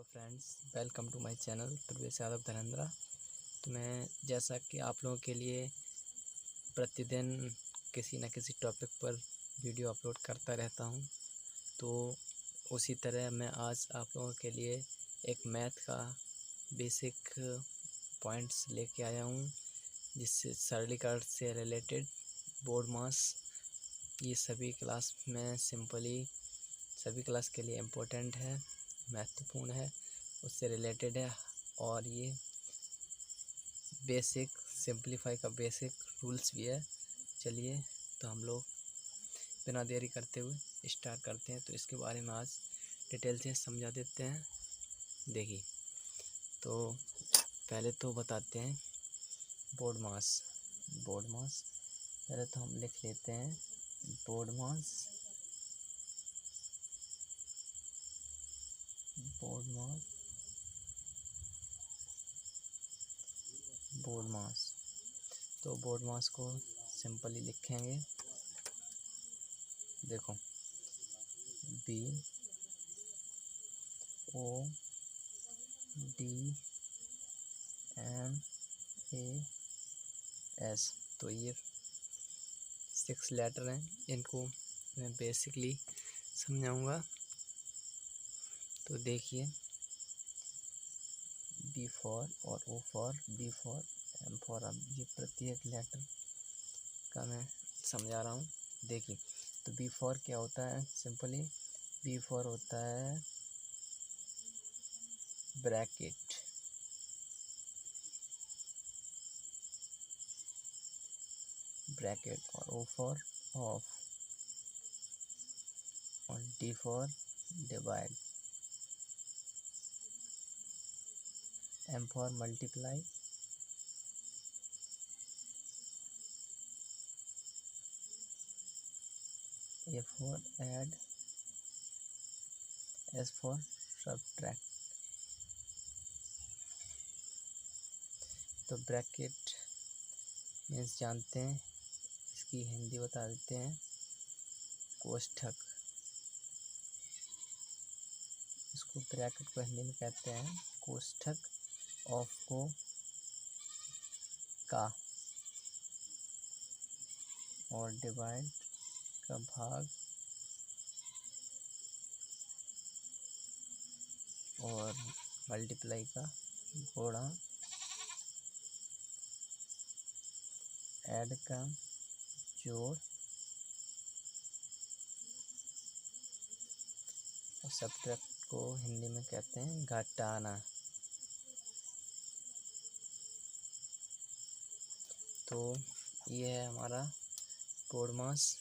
Hello friends, welcome to my channel Pravesh Yadav Dhanendra. तो मैं जैसा कि आप लोगों के लिए प्रतिदिन किसी न किसी टॉपिक पर वीडियो अपलोड करता रहता हूं, तो उसी तरह मैं आज आप लोगों के लिए एक मैथ का बेसिक पॉइंट्स लेके आया हूं, जिससे सरलीकरण से रिलेटेड बोर्ड मास ये सभी क्लास में सिंपली सभी क्लास के लिए इम्पोर्टेंट है, महत्वपूर्ण है, उससे रिलेटेड है। और ये बेसिक सिंपलीफाई का बेसिक रूल्स भी है। चलिए तो हम लोग बिना देरी करते हुए स्टार्ट करते हैं। तो इसके बारे में आज डिटेल से समझा देते हैं। देखिए, तो पहले तो बताते हैं बोर्ड मास। पहले तो हम लिख लेते हैं बोर्ड मास। तो बोर्ड मास को सिंपली लिखेंगे। देखो, BODMAS। तो ये 6 लेटर हैं, इनको मैं बेसिकली समझाऊंगा। तो देखिए, B फॉर और O for, D for, M for. अब ये प्रत्येक लेटर का मैं समझा रहा हूँ। देखिए, तो B फॉर क्या होता है? सिंपली B फॉर होता है ब्रैकेट। और O फॉर ऑफ, और D for divide, M for multiply, A for add, S for subtract. तो ब्रैकेट मीन्स जानते हैं, इसकी हिंदी बता देते हैं, कोष्ठक। इसको ब्रैकेट को हिंदी में कहते हैं कोष्ठक। ऑफ को का, और डिवाइड का भाग, और मल्टीप्लाई का गुणा, ऐड का जोड़, और सब्ट्रैक्ट को हिंदी में कहते हैं घटाना। तो ये है हमारा बोर्ड मास।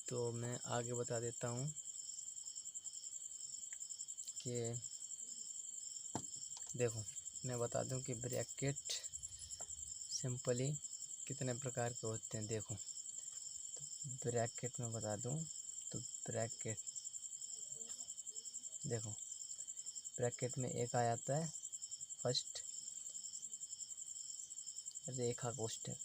तो मैं आगे बता देता हूँ कि देखो, मैं बता दूं कि ब्रैकेट सिंपली कितने प्रकार के होते हैं। देखो, तो ब्रैकेट में बता दूं तो ब्रैकेट, देखो, ब्रैकेट में एक आ जाता है फर्स्ट रेखा कोष्ठक।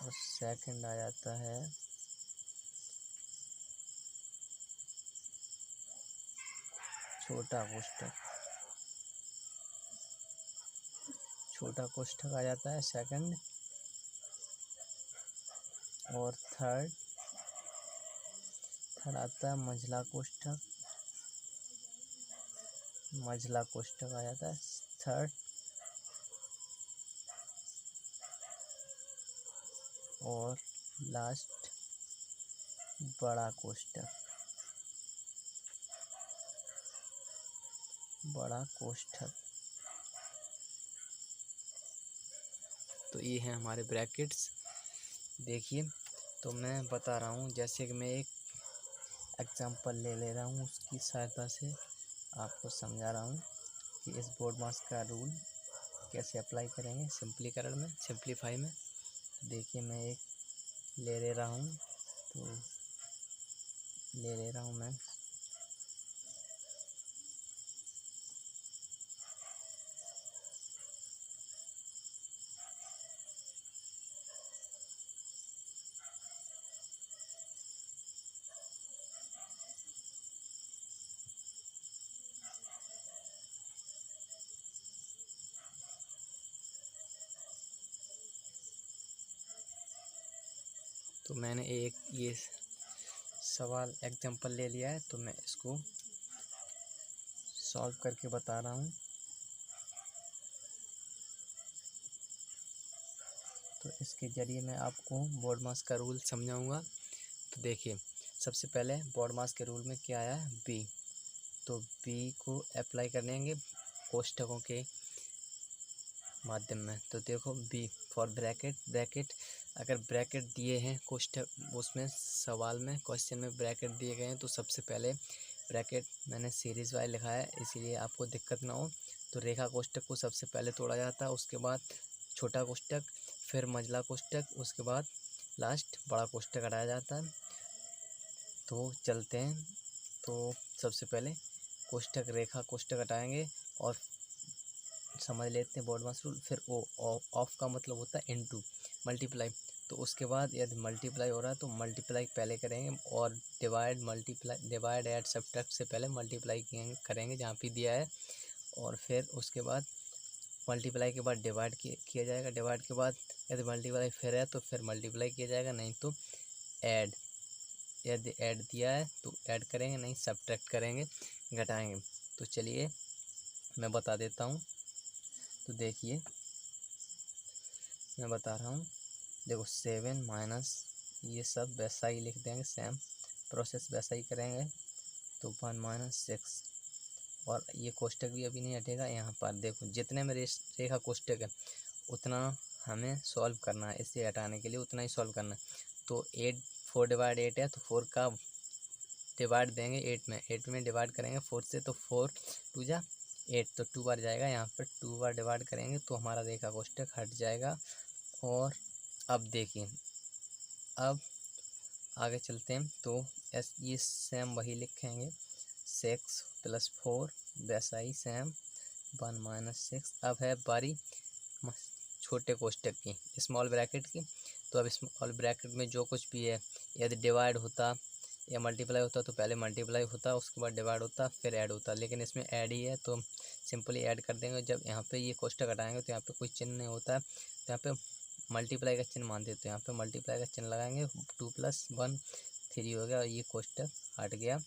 और सेकंड आ जाता है छोटा कोष्ठक आ जाता है सेकंड। और थर्ड आता है मझला कोष्ठक आ जाता है थर्ड। और लास्ट बड़ा कोष्ठक। तो ये है हमारे ब्रैकेट्स। देखिए, तो मैं बता रहा हूँ, जैसे कि मैं एक एग्जांपल ले रहा हूँ, उसकी सहायता से आपको समझा रहा हूँ कि इस बोर्ड मास का रूल कैसे अप्लाई करेंगे सिंप्लीफाई में। देखिए, मैं एक ले रहा हूँ मैं तो मैंने एक ये सवाल एग्जांपल ले लिया है, तो मैं इसको सॉल्व करके बता रहा हूँ। तो इसके ज़रिए मैं आपको बोर्ड मास का रूल समझाऊंगा। तो देखिए, सबसे पहले बोर्ड मास के रूल में क्या आया है, बी। तो बी को अप्लाई करेंगे कोष्ठकों के माध्यम में। तो देखो, बी फॉर ब्रैकेट अगर ब्रैकेट दिए हैं कोष्ठक, उसमें सवाल में क्वेश्चन में ब्रैकेट दिए गए हैं, तो सबसे पहले ब्रैकेट मैंने सीरीज़ वाइज लिखा है, इसीलिए आपको दिक्कत ना हो। तो रेखा कोष्ठक को सबसे पहले तोड़ा जाता है, उसके बाद छोटा कोष्ठक, फिर मंझला कोष्ठक, उसके बाद लास्ट बड़ा कोष्ठक हटाया जाता है। तो चलते हैं। तो सबसे पहले कोष्ठक रेखा कोष्ठक हटाएंगे और समझ लेते हैं बोर्ड मास रूल। फिर ओ ऑफ का मतलब होता है इनटू, मल्टीप्लाई। तो उसके बाद यदि मल्टीप्लाई हो रहा है तो मल्टीप्लाई पहले करेंगे, और डिवाइड ऐड सब्ट्रैक्ट से पहले मल्टीप्लाई करेंगे जहाँ पे दिया है। और फिर उसके बाद मल्टीप्लाई के बाद डिवाइड किया जाएगा। डिवाइड के बाद यदि मल्टीप्लाई फिर है तो फिर मल्टीप्लाई किया जाएगा, नहीं तो ऐड, यदि ऐड दिया है तो ऐड करेंगे, नहीं सब्ट्रैक्ट करेंगे, घटाएंगे। तो चलिए मैं बता देता हूँ। तो देखिए, मैं बता रहा हूँ। देखो 7 माइनस, ये सब वैसा ही लिख देंगे, सेम प्रोसेस वैसा ही करेंगे। तो 1 माइनस 6, और ये कोष्ठक भी अभी नहीं हटेगा। यहाँ पर देखो, जितने में रेखा कोष्ठक है उतना हमें सॉल्व करना है, इसे हटाने के लिए उतना ही सॉल्व करना है। तो 4 डिवाइड 8 है, तो 4 का डिवाइड देंगे 8 में डिवाइड करेंगे 4 से, तो 4 2 जा 8, तो 2 बार जाएगा। यहाँ पर 2 बार डिवाइड करेंगे तो हमारा रेखा कोष्ठक हट जाएगा। और अब देखिए, अब आगे चलते हैं। तो ये सेम वही लिखेंगे, 6 + 4 वैसा ही सेम 1 माइनस 6। अब है बारी छोटे कोष्ठक की, स्मॉल ब्रैकेट की। तो अब स्मॉल ब्रैकेट में जो कुछ भी है, यदि डिवाइड होता या मल्टीप्लाई होता तो पहले मल्टीप्लाई होता, उसके बाद डिवाइड होता, फिर ऐड होता। लेकिन इसमें ऐड ही है तो सिंपली ऐड कर देंगे। जब यहाँ पे ये कोष्ठक हटाएंगे तो यहाँ पे कोई चिन्ह नहीं होता है, तो यहाँ पे मल्टीप्लाई का चिन्ह मानते तो यहाँ पे मल्टीप्लाई का चिन्ह लगाएंगे। 2 + 1 3 हो गया, और ये कोष्ठक हट गया।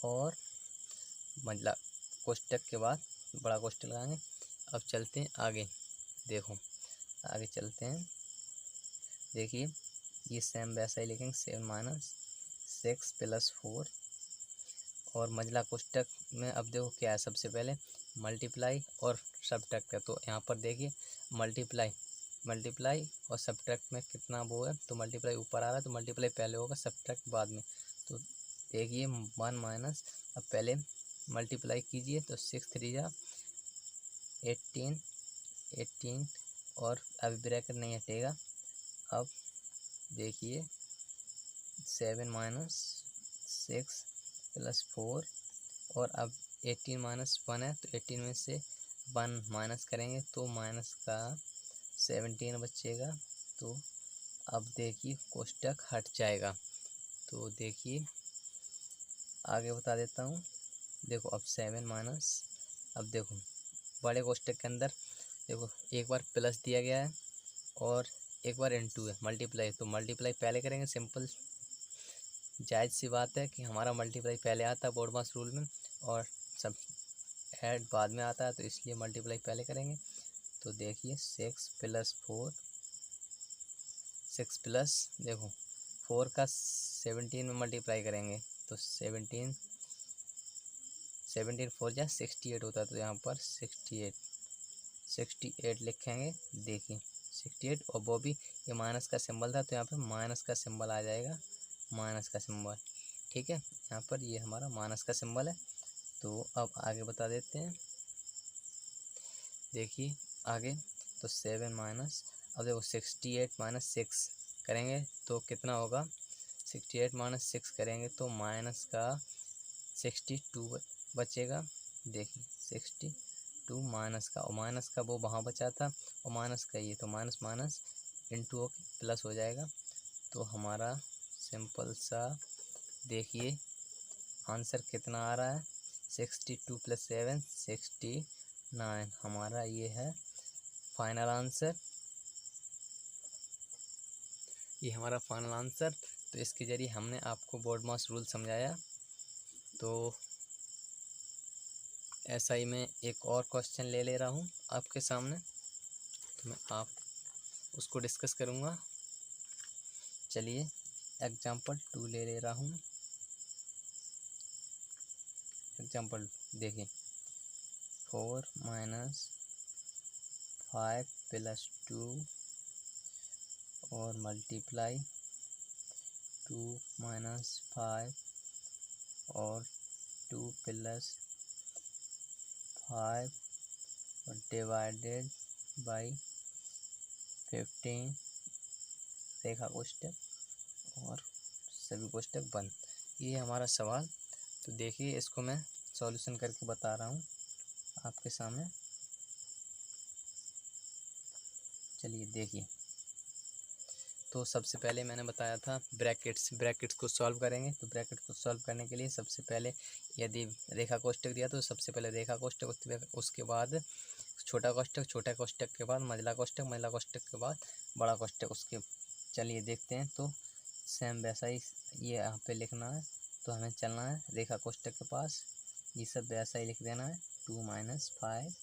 और मंझला कोष्ठक के बाद बड़ा कोष्ठक लगाएंगे। अब चलते हैं आगे। देखो आगे चलते हैं। देखिए, ये सेम वैसा ही लिखेंगे, 7 माइनस 6 + 4। और मंझला कोष्ठक में अब देखो क्या है, सबसे पहले मल्टीप्लाई और सब्ट्रैक्ट है। तो यहाँ पर देखिए, मल्टीप्लाई और सब्ट्रैक्ट में कितना वो है, तो मल्टीप्लाई ऊपर आ रहा है तो मल्टीप्लाई पहले होगा, सब्ट्रैक्ट बाद में। तो देखिए 1 माइनस, अब पहले मल्टीप्लाई कीजिए, तो 6 3 जा 18, और अभी ब्रैकेट नहीं हटेगा। अब देखिए 7 माइनस 6 + 4, और अब 18 माइनस 1 है, तो 18 में से 1 माइनस करेंगे तो माइनस का 17 बचेगा। तो अब देखिए कोष्ठक हट जाएगा। तो देखिए आगे बता देता हूँ। देखो अब 7 माइनस, अब देखो बड़े कोष्ठक के अंदर देखो एक बार प्लस दिया गया है और एक बार इनटू है, मल्टीप्लाई। तो मल्टीप्लाई पहले करेंगे, सिंपल जायज़ सी बात है कि हमारा मल्टीप्लाई पहले आता है बोर्ड मास रूल में, और सब ऐड बाद में आता है, तो इसलिए मल्टीप्लाई पहले करेंगे। तो देखिए 6 + 4, 6 प्लस देखो 4 का 17 में मल्टीप्लाई करेंगे, तो 17 4 जा 68 होता है। तो यहाँ पर 68 लिखेंगे। देखिए 68, और वो भी ये माइनस का सिंबल था तो यहाँ पे माइनस का सिंबल आ जाएगा, माइनस का सिंबल। ठीक है, यहाँ पर ये हमारा माइनस का सिंबल है। तो अब आगे बता देते हैं। देखिए आगे, तो 7 माइनस, अब देखो 68 माइनस 6 करेंगे तो कितना होगा, 68 माइनस 6 करेंगे तो माइनस का 62 बचेगा। देखिए 62 माइनस का, और माइनस का वो वहाँ बचा था, और माइनस का ये, तो माइनस माइनस इंटू होकर प्लस हो जाएगा। तो हमारा सिंपल सा देखिए आंसर कितना आ रहा है, 62 + 7 69। हमारा ये है फाइनल आंसर। ये हमारा फाइनल आंसर। तो इसके ज़रिए हमने आपको BODMAS रूल समझाया। तो ऐसा ही मैं एक और क्वेश्चन ले रहा हूँ आपके सामने, तो मैं आप उसको डिस्कस करूँगा। चलिए एग्जाम्पल 2 ले रहा हूँ। एग्जाम्पल देखिए, 4 - 5 + 2 और मल्टीप्लाई 2 - 5 और 2 + 5 और डिवाइडेड बाई 15 रेखा कोष्ठक और सभी कोष्ठक बंद। ये हमारा सवाल। तो देखिए इसको मैं सॉल्यूशन करके बता रहा हूँ आपके सामने। चलिए देखिए, तो सबसे पहले मैंने बताया था ब्रैकेट्स को सॉल्व करेंगे। तो ब्रैकेट को सॉल्व करने के लिए सबसे पहले यदि रेखा कोष्ठक दिया तो सबसे पहले रेखा कोष्ठक, उसके बाद छोटा कोष्ठक के बाद मंझला कोष्ठक के बाद बड़ा कोष्ठक उसके। चलिए देखते हैं। तो सेम वैसा ही ये यहाँ पे लिखना है। तो हमें चलना है रेखा कोष्ठक के पास, ये सब वैसा ही लिख देना है। 2 - 5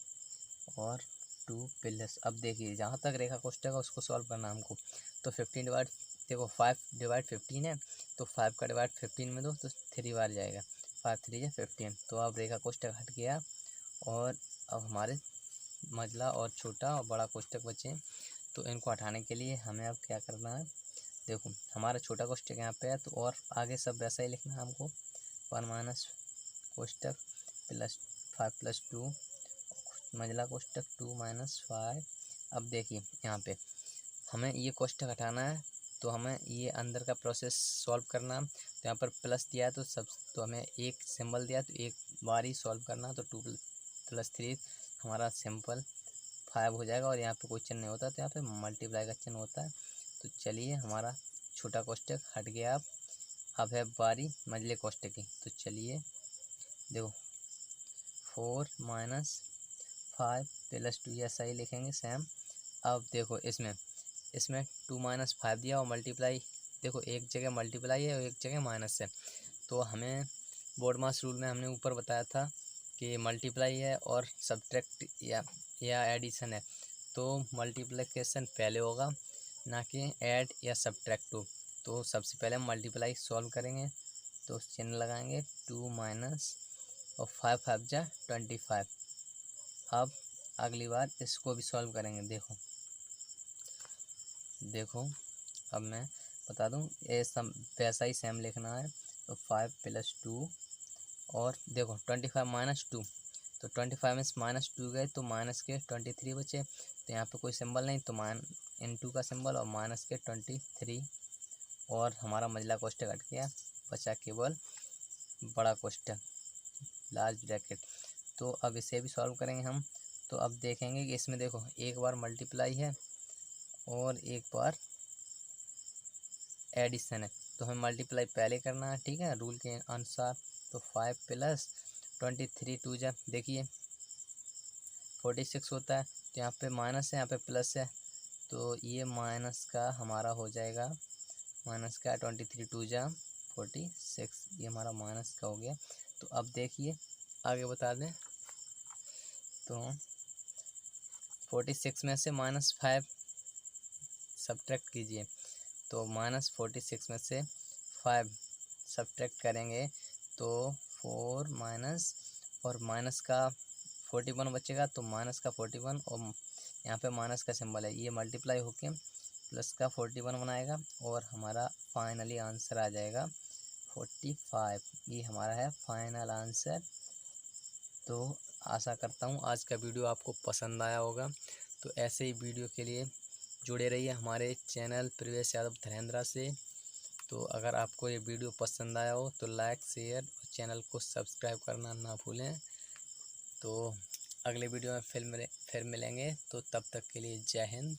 और 2 + अब देखिए जहाँ तक रेखा कोष्ठक है उसको सॉल्व करना हमको। तो 15 डिवाइड, देखो 5 डिवाइड 15 है, तो 5 का डिवाइड 15 में दो तो 3 बार जाएगा। 5 3 = 15। तो अब रेखा कोष्ठक हट गया और अब हमारे मंझला और छोटा और बड़ा कोष्ठक बचे। तो इनको हटाने के लिए हमें अब क्या करना है, देखो हमारा छोटा कोष्ठक यहाँ पे है, तो और आगे सब वैसा ही लिखना है हमको। 1 - कोष्ठक + 5 + 2 मंझला कोष्ठक 2 - 5। अब देखिए यहाँ पे हमें ये कोष्ठक हटाना है, तो हमें ये अंदर का प्रोसेस सॉल्व करना है। तो यहाँ पर प्लस दिया है तो हमें एक सिंबल दिया तो एक बार ही सॉल्व करना है। तो 2 + 3 हमारा सिंपल 5 हो जाएगा और यहाँ पे कोई चिन्ह नहीं होता, तो यहाँ पे मल्टीप्लाई का चिन्ह होता है। तो चलिए हमारा छोटा कोष्ठक हट गया। अब है बारी मंझले कोष्ठक की। तो चलिए देखो 4 - 5 + 2 ऐसा ही लिखेंगे सेम। अब देखो इसमें 2 - 5 दिया और मल्टीप्लाई, देखो एक जगह मल्टीप्लाई है और एक जगह माइनस है। तो हमें BODMAS रूल में हमने ऊपर बताया था कि मल्टीप्लाई है और सब्ट्रैक्ट या एडिशन है। तो मल्टीप्लिकेशन पहले होगा ना कि ऐड या सब्ट्रैक्ट हो। तो सबसे पहले हम मल्टीप्लाई सॉल्व करेंगे। तो चिन्ह लगाएंगे 2 - और 5 5 = 25। अब अगली बार इसको भी सॉल्व करेंगे। देखो अब मैं बता दूं, ये सब वैसा ही सेम लिखना है। तो 5 + 2 और देखो 25 - 2, तो 25 में -2 गए तो माइनस के 23 बचे। तो यहाँ पे कोई सिंबल नहीं, तो × का सिंबल और माइनस के 23 और हमारा मंझला कोष्ठक हट गया, बचा केवल बड़ा कोष्ठक लार्ज ब्रैकेट। तो अब इसे भी सॉल्व करेंगे हम। तो अब देखेंगे कि इसमें देखो एक बार मल्टीप्लाई है और एक बार एडिशन है। तो हमें मल्टीप्लाई पहले करना है, ठीक है, रूल के अनुसार। तो 5 + 23 2 = देखिए 46 होता है। तो यहाँ पे माइनस है, यहाँ पे प्लस है, तो ये माइनस का हमारा हो जाएगा, माइनस का 23 2 = 46, ये हमारा माइनस का हो गया। तो अब देखिए आगे बता दें। तो 46 में से -5 सब्ट्रैक्ट कीजिए। तो -46 में से 5 सब्ट्रैक्ट करेंगे तो 4 माइनस और माइनस का 41 बचेगा। तो माइनस का 41 और यहाँ पे माइनस का सिंबल है, ये मल्टीप्लाई होके प्लस का 41 बनाएगा और हमारा फाइनली आंसर आ जाएगा 45। ये हमारा है फाइनल आंसर। तो आशा करता हूँ आज का वीडियो आपको पसंद आया होगा। तो ऐसे ही वीडियो के लिए जुड़े रहिए हमारे चैनल प्रवेश यादव धरेंद्रा से। तो अगर आपको ये वीडियो पसंद आया हो तो लाइक शेयर और चैनल को सब्सक्राइब करना ना भूलें। तो अगले वीडियो में फिर मिलेंगे। तो तब तक के लिए जय हिंद।